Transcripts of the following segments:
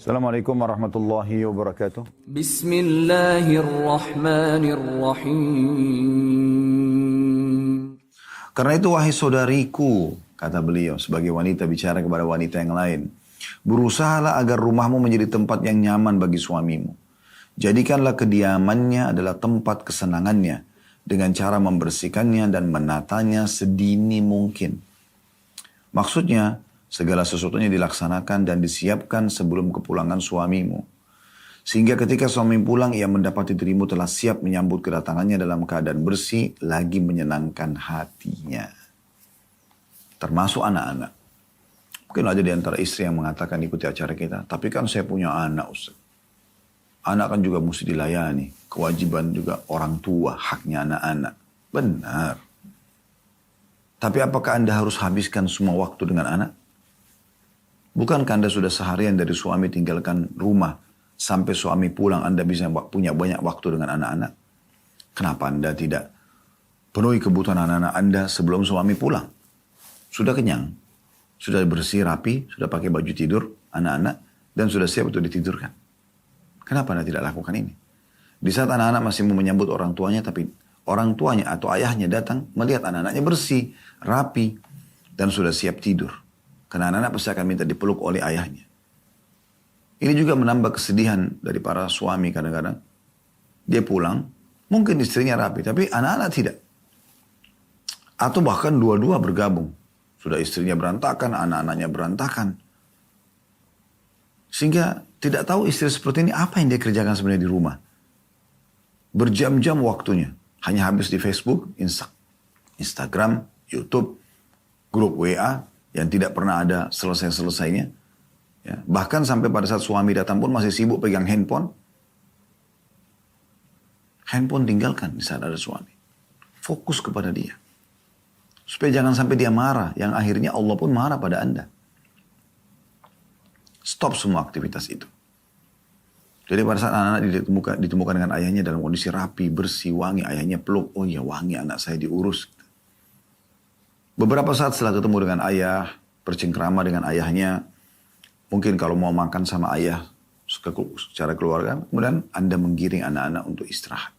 Assalamualaikum warahmatullahi wabarakatuh. Bismillahirrahmanirrahim. Karena itu wahai saudariku, kata beliau sebagai wanita bicara kepada wanita yang lain. Berusahalah agar rumahmu menjadi tempat yang nyaman bagi suamimu. Jadikanlah kediamannya adalah tempat kesenangannya. Dengan cara membersihkannya dan menatanya sedini mungkin. Maksudnya, segala sesuatunya dilaksanakan dan disiapkan sebelum kepulangan suamimu. Sehingga ketika suami pulang, ia mendapati dirimu telah siap menyambut kedatangannya dalam keadaan bersih, lagi menyenangkan hatinya. Termasuk anak-anak. Mungkin ada di antara istri yang mengatakan ikuti acara kita, tapi kan saya punya anak, Ustaz. Anak kan juga mesti dilayani. Kewajiban juga orang tua, haknya anak-anak. Benar. Tapi apakah Anda harus habiskan semua waktu dengan anak? Bukankah Anda sudah seharian dari suami tinggalkan rumah, sampai suami pulang Anda bisa punya banyak waktu dengan anak-anak? Kenapa Anda tidak penuhi kebutuhan anak-anak Anda sebelum suami pulang? Sudah kenyang, sudah bersih, rapi, sudah pakai baju tidur anak-anak, dan sudah siap untuk ditidurkan. Kenapa Anda tidak lakukan ini? Di saat anak-anak masih mau menyambut orang tuanya, tapi orang tuanya atau ayahnya datang melihat anak-anaknya bersih, rapi, dan sudah siap tidur. Karena anak-anak pasti akan minta dipeluk oleh ayahnya. Ini juga menambah kesedihan dari para suami kadang-kadang. Dia pulang, mungkin istrinya rapi, tapi anak-anak tidak. Atau bahkan dua-dua bergabung. Sudah istrinya berantakan, anak-anaknya berantakan. Sehingga tidak tahu istri seperti ini apa yang dia kerjakan sebenarnya di rumah. Berjam-jam waktunya. Hanya habis di Facebook, Instagram, YouTube, grup WA, yang tidak pernah ada selesai-selesainya. Ya, bahkan sampai pada saat suami datang pun masih sibuk pegang handphone. Handphone tinggalkan di saat ada suami. Fokus kepada dia. Supaya jangan sampai dia marah, yang akhirnya Allah pun marah pada Anda. Stop semua aktivitas itu. Jadi pada saat anak-anak ditemukan dengan ayahnya dalam kondisi rapi, bersih, wangi, ayahnya peluk, oh iya wangi anak saya diurus. Beberapa saat setelah ketemu dengan ayah, bercengkrama dengan ayahnya, mungkin kalau mau makan sama ayah secara keluarga, kemudian Anda menggiring anak-anak untuk istirahat.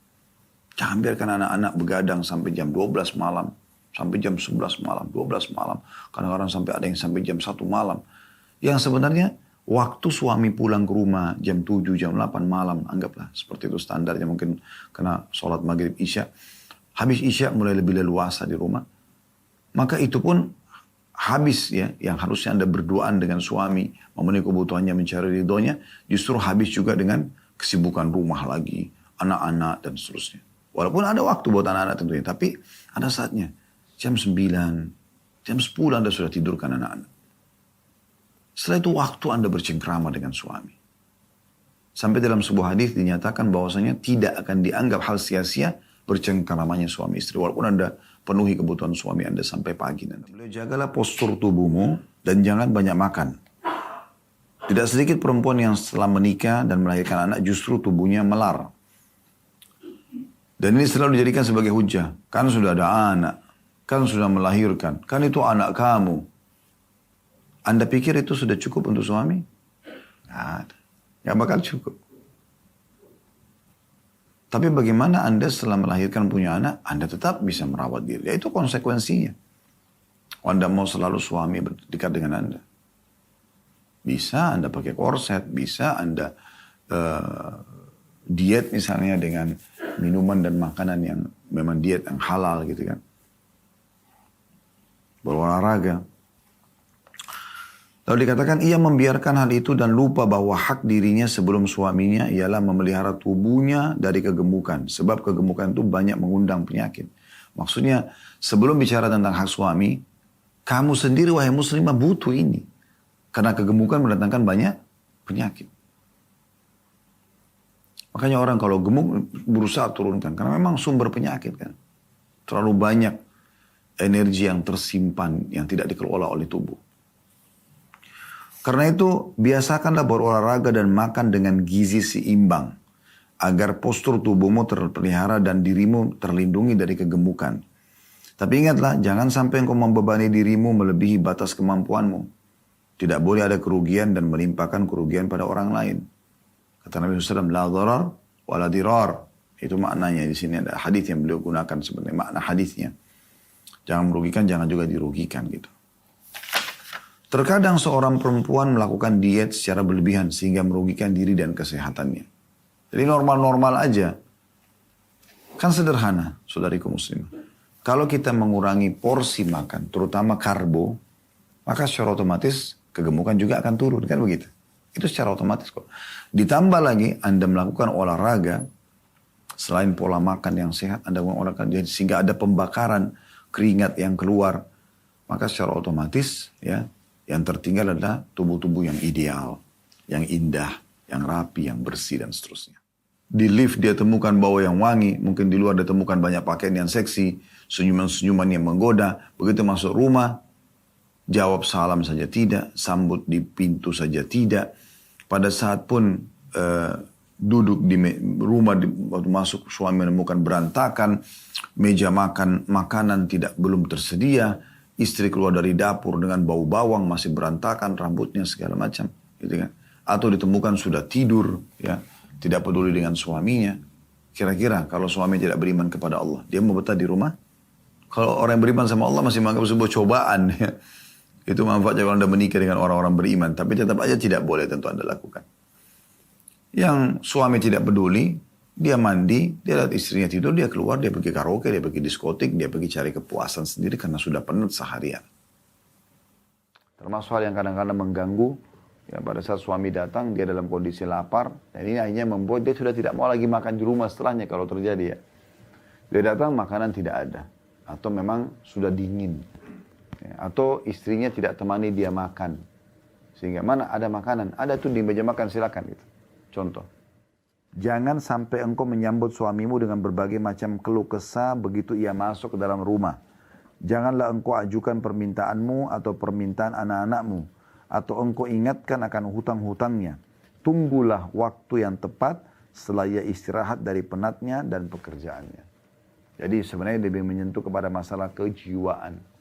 Jangan biarkan anak-anak begadang sampai jam 12 malam, sampai jam 11 malam, 12 malam. Kadang-kadang sampai ada yang sampai jam 1 malam. Yang sebenarnya waktu suami pulang ke rumah jam 7, jam 8 malam, anggaplah seperti itu standarnya, mungkin kena sholat maghrib isya. Habis isya mulai lebih leluasa di rumah. Maka itu pun habis ya, yang harusnya Anda berduaan dengan suami, memenuhi kebutuhannya, mencari ridhonya, justru habis juga dengan kesibukan rumah lagi, anak-anak dan seterusnya. Walaupun ada waktu buat anak-anak tentunya, tapi ada saatnya, jam 9, jam 10 Anda sudah tidurkan anak-anak. Setelah itu waktu Anda bercengkrama dengan suami. Sampai dalam sebuah hadis dinyatakan bahwasanya tidak akan dianggap hal sia-sia bercengkramanya suami istri. Walaupun Anda penuhi kebutuhan suami Anda sampai pagi nanti. Beliau jagalah postur tubuhmu dan jangan banyak makan. Tidak sedikit perempuan yang setelah menikah dan melahirkan anak justru tubuhnya melar. Dan ini selalu dijadikan sebagai hujah. Kan sudah ada anak. Kan sudah melahirkan. Kan itu anak kamu. Anda pikir itu sudah cukup untuk suami? Nggak ada. Nggak bakal cukup. Tapi bagaimana Anda setelah melahirkan punya anak, Anda tetap bisa merawat diri. Ya itu konsekuensinya. Anda mau selalu suami dekat dengan Anda. Bisa Anda pakai korset, bisa Anda diet misalnya dengan minuman dan makanan yang memang diet yang halal gitu kan. Berolahraga. Lalu dikatakan ia membiarkan hal itu dan lupa bahwa hak dirinya sebelum suaminya ialah memelihara tubuhnya dari kegemukan. Sebab kegemukan itu banyak mengundang penyakit. Maksudnya sebelum bicara tentang hak suami, kamu sendiri wahai muslimah butuh ini. Karena kegemukan mendatangkan banyak penyakit. Makanya orang kalau gemuk berusaha turunkan. Karena memang sumber penyakit kan. Terlalu banyak energi yang tersimpan yang tidak dikelola oleh tubuh. Karena itu, biasakanlah berolahraga dan makan dengan gizi seimbang. Agar postur tubuhmu terpelihara dan dirimu terlindungi dari kegemukan. Tapi ingatlah, jangan sampai engkau membebani dirimu melebihi batas kemampuanmu. Tidak boleh ada kerugian dan melimpahkan kerugian pada orang lain. Kata Nabi SAW, la dharar wa la dirar. Itu maknanya di sini ada hadis yang beliau gunakan sebenarnya makna hadisnya. Jangan merugikan, jangan juga dirugikan gitu. Terkadang seorang perempuan melakukan diet secara berlebihan sehingga merugikan diri dan kesehatannya. Jadi normal-normal aja. Kan sederhana, saudariku muslimah. Kalau kita mengurangi porsi makan, terutama karbo, maka secara otomatis kegemukan juga akan turun, kan begitu? Itu secara otomatis kok. Ditambah lagi Anda melakukan olahraga, selain pola makan yang sehat, Anda melakukan olahraga sehingga ada pembakaran keringat yang keluar, maka secara otomatis ya yang tertinggal adalah tubuh-tubuh yang ideal, yang indah, yang rapi, yang bersih dan seterusnya. Di lift dia temukan bau yang wangi, mungkin di luar dia temukan banyak pakaian yang seksi, senyuman-senyuman yang menggoda, begitu masuk rumah, jawab salam saja tidak, sambut di pintu saja tidak. Pada saat pun duduk di rumah, waktu masuk suami menemukan berantakan, meja makanan belum tersedia, istri keluar dari dapur dengan bau bawang masih berantakan, rambutnya segala macam, gitu kan? Atau ditemukan sudah tidur, ya, tidak peduli dengan suaminya. Kira-kira kalau suami tidak beriman kepada Allah, dia mau betah di rumah? Kalau orang yang beriman sama Allah masih menganggap sebuah cobaan, ya. Itu manfaatnya kalau Anda menikah dengan orang-orang beriman. Tapi tetap aja tidak boleh tentu Anda lakukan. Yang suami tidak peduli, dia mandi, dia lihat istrinya tidur, dia keluar, dia pergi karaoke, dia pergi diskotik, dia pergi cari kepuasan sendiri karena sudah penat seharian. Termasuk hal yang kadang-kadang mengganggu, ya pada saat suami datang, dia dalam kondisi lapar, dan ini akhirnya membuat dia sudah tidak mau lagi makan di rumah setelahnya kalau terjadi ya. Dia datang, makanan tidak ada. Atau memang sudah dingin. Atau istrinya tidak temani dia makan. Sehingga mana ada makanan, ada tuh di meja makan, silakan gitu. Contoh. Jangan sampai engkau menyambut suamimu dengan berbagai macam keluh kesah begitu ia masuk ke dalam rumah. Janganlah engkau ajukan permintaanmu atau permintaan anak-anakmu. Atau engkau ingatkan akan hutang-hutangnya. Tunggulah waktu yang tepat setelah ia istirahat dari penatnya dan pekerjaannya. Jadi sebenarnya lebih menyentuh kepada masalah kejiwaan.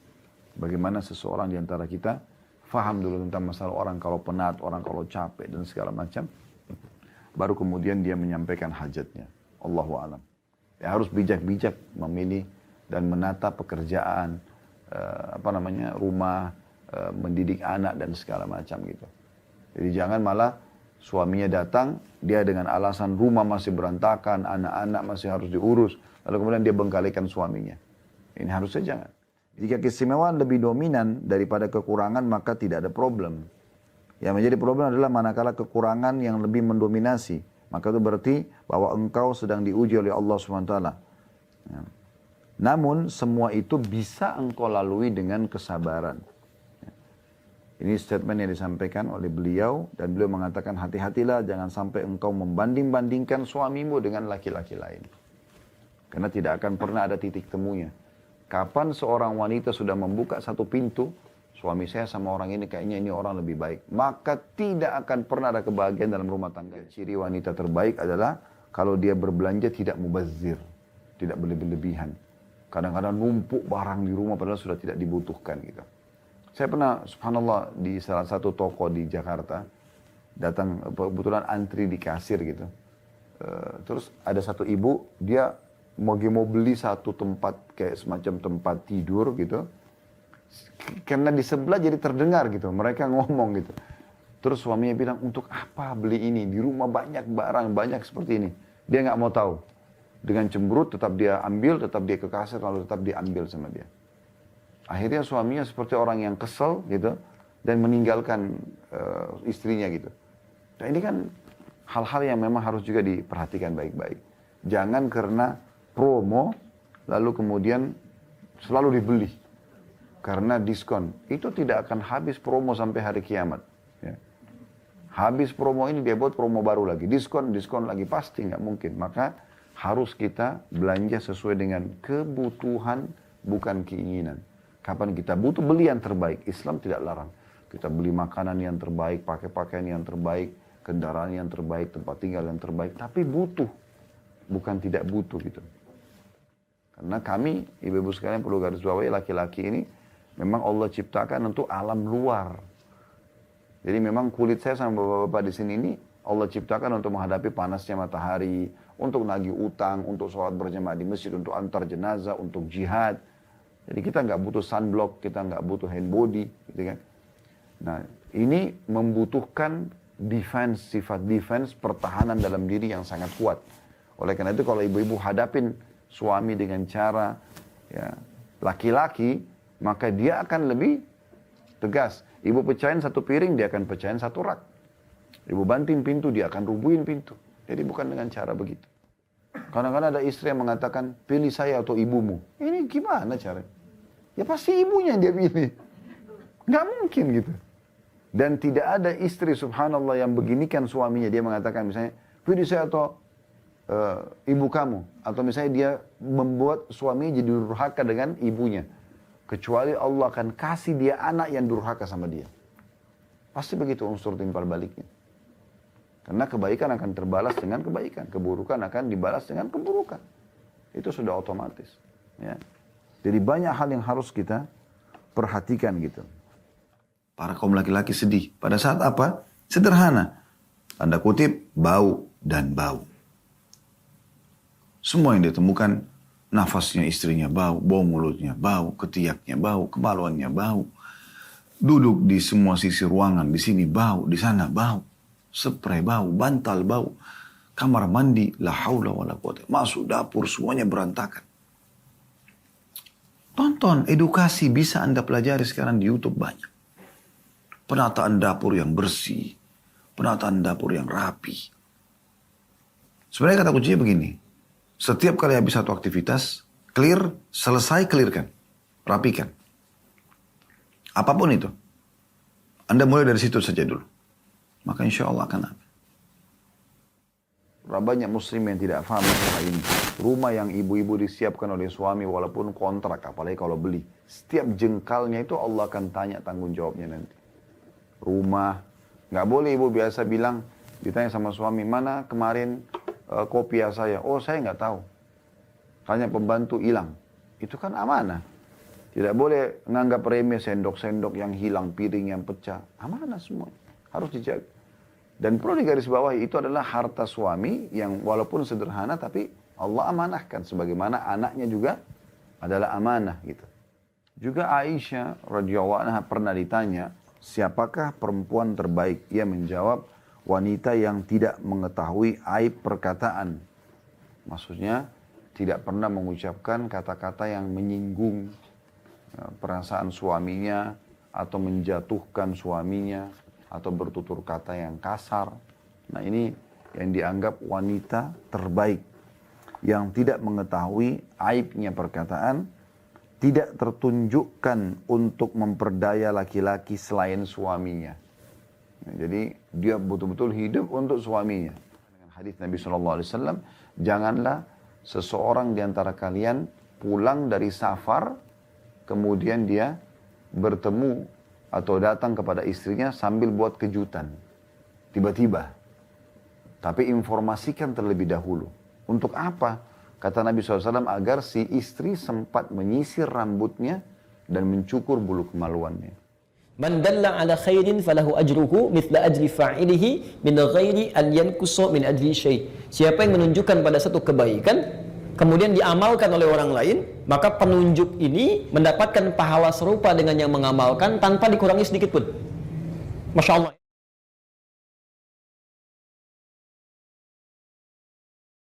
Bagaimana seseorang di antara kita faham dulu tentang masalah orang kalau penat, orang kalau capek dan segala macam. Baru kemudian dia menyampaikan hajatnya. Allahu a'lam. Ya, harus bijak-bijak memilih dan menata pekerjaan, rumah, mendidik anak dan segala macam gitu. Jadi jangan malah suaminya datang, dia dengan alasan rumah masih berantakan, anak-anak masih harus diurus, lalu kemudian dia bengkalikan suaminya. Ini harusnya jangan. Jika keistimewaan lebih dominan daripada kekurangan, maka tidak ada problem. Yang menjadi problem adalah manakala kekurangan yang lebih mendominasi. Maka itu berarti bahwa engkau sedang diuji oleh Allah SWT. Ya. Namun semua itu bisa engkau lalui dengan kesabaran. Ya. Ini statement yang disampaikan oleh beliau. Dan beliau mengatakan hati-hatilah jangan sampai engkau membanding-bandingkan suamimu dengan laki-laki lain. Karena tidak akan pernah ada titik temunya. Kapan seorang wanita sudah membuka satu pintu, suami saya sama orang ini kayaknya ini orang lebih baik, maka tidak akan pernah ada kebahagiaan dalam rumah tangga. Ciri wanita terbaik adalah kalau dia berbelanja tidak mubazir, tidak berlebihan. Kadang-kadang numpuk barang di rumah padahal sudah tidak dibutuhkan gitu. Saya pernah subhanallah di salah satu toko di Jakarta, datang kebetulan antri di kasir gitu. Terus ada satu ibu, dia mau beli satu tempat kayak semacam tempat tidur gitu. Karena di sebelah jadi terdengar gitu. Mereka ngomong gitu. Terus suaminya bilang, untuk apa beli ini? Di rumah banyak barang, banyak seperti ini. Dia nggak mau tahu. Dengan cemberut tetap dia ambil, tetap dia ke kasir, lalu tetap diambil sama dia. Akhirnya suaminya seperti orang yang kesel gitu. Dan meninggalkan istrinya gitu. Nah ini kan hal-hal yang memang harus juga diperhatikan baik-baik. Jangan karena promo, lalu kemudian selalu dibeli. Karena diskon. Itu tidak akan habis promo sampai hari kiamat. Ya. Habis promo ini dia buat promo baru lagi. Diskon lagi. Pasti nggak mungkin. Maka harus kita belanja sesuai dengan kebutuhan, bukan keinginan. Kapan kita butuh, beli yang terbaik. Islam tidak larang. Kita beli makanan yang terbaik, pakai pakaian yang terbaik, kendaraan yang terbaik, tempat tinggal yang terbaik. Tapi butuh. Bukan tidak butuh gitu. Karena kami, ibu-ibu sekalian perlu garis bawahi, laki-laki ini memang Allah ciptakan untuk alam luar. Jadi memang kulit saya sama bapak-bapak di sini ini Allah ciptakan untuk menghadapi panasnya matahari, untuk nagih utang, untuk sholat berjamaah di masjid, untuk antar jenazah, untuk jihad. Jadi kita nggak butuh sunblock, kita nggak butuh hand body, gitu kan. Nah, ini membutuhkan defense, sifat defense, pertahanan dalam diri yang sangat kuat. Oleh karena itu kalau ibu-ibu hadapin suami dengan cara ya, laki-laki, maka dia akan lebih tegas. Ibu pecahin satu piring, dia akan pecahin satu rak. Ibu banting pintu, dia akan rubuhin pintu. Jadi bukan dengan cara begitu. Kadang-kadang ada istri yang mengatakan, pilih saya atau ibumu. Ini gimana caranya? Ya pasti ibunya yang dia pilih. Nggak mungkin gitu. Dan tidak ada istri subhanallah yang beginikan suaminya. Dia mengatakan misalnya, pilih saya atau ibu kamu. Atau misalnya dia membuat suaminya jadi durhaka dengan ibunya. Kecuali Allah akan kasih dia anak yang durhaka sama dia. Pasti begitu unsur timbal baliknya. Karena kebaikan akan terbalas dengan kebaikan. Keburukan akan dibalas dengan keburukan. Itu sudah otomatis. Ya. Jadi banyak hal yang harus kita perhatikan gitu. Para kaum laki-laki sedih. Pada saat apa? Sederhana. Tanda kutip, bau dan bau. Semua yang ditemukan, nafasnya istrinya bau, bau mulutnya bau, ketiaknya bau, kemaluannya bau. Duduk di semua sisi ruangan, di sini bau, di sana bau. Spray bau, bantal bau. Kamar mandi, la haula wala quwata. Masuk dapur, semuanya berantakan. Tonton, edukasi bisa Anda pelajari sekarang di YouTube banyak. Penataan dapur yang bersih, penataan dapur yang rapi. Sebenarnya kata kuncinya begini, setiap kali habis satu aktivitas, clear, selesai clearkan, rapikan. Apapun itu, Anda mulai dari situ saja dulu. Maka insya Allah akan aman. Banyak muslim yang tidak paham masalah ini. Rumah yang ibu-ibu disiapkan oleh suami walaupun kontrak, apalagi kalau beli. Setiap jengkalnya itu Allah akan tanya tanggung jawabnya nanti. Rumah, nggak boleh ibu biasa bilang, ditanya sama suami, mana kemarin kopiah saya? Oh saya nggak tahu. Hanya pembantu hilang. Itu kan amanah. Tidak boleh menganggap remeh sendok-sendok yang hilang, piring yang pecah. Amanah semua. Harus dijaga. Dan perlu digarisbawahi itu adalah harta suami yang walaupun sederhana tapi Allah amanahkan. Sebagaimana anaknya juga adalah amanah gitu. Juga Aisyah radhiyallahu anha pernah ditanya, siapakah perempuan terbaik? Ia menjawab, wanita yang tidak mengetahui aib perkataan. Maksudnya tidak pernah mengucapkan kata-kata yang menyinggung perasaan suaminya atau menjatuhkan suaminya atau bertutur kata yang kasar. Nah ini yang dianggap wanita terbaik. Yang tidak mengetahui aibnya perkataan, tidak tertunjukkan untuk memperdaya laki-laki selain suaminya. Nah, jadi dia betul-betul hidup untuk suaminya. Dengan hadis Nabi SAW, janganlah seseorang di antara kalian pulang dari safar, kemudian dia bertemu atau datang kepada istrinya sambil buat kejutan. Tiba-tiba. Tapi informasikan terlebih dahulu. Untuk apa? Kata Nabi SAW, agar si istri sempat menyisir rambutnya dan mencukur bulu kemaluannya. Man dalla ala khairin falahu ajruhu mithla ajri fa'ilihi min ghairi an yankusa min ajri syai'. Siapa yang menunjukkan pada satu kebaikan kemudian diamalkan oleh orang lain, maka penunjuk ini mendapatkan pahala serupa dengan yang mengamalkan tanpa dikurangi sedikit pun. Masya Allah.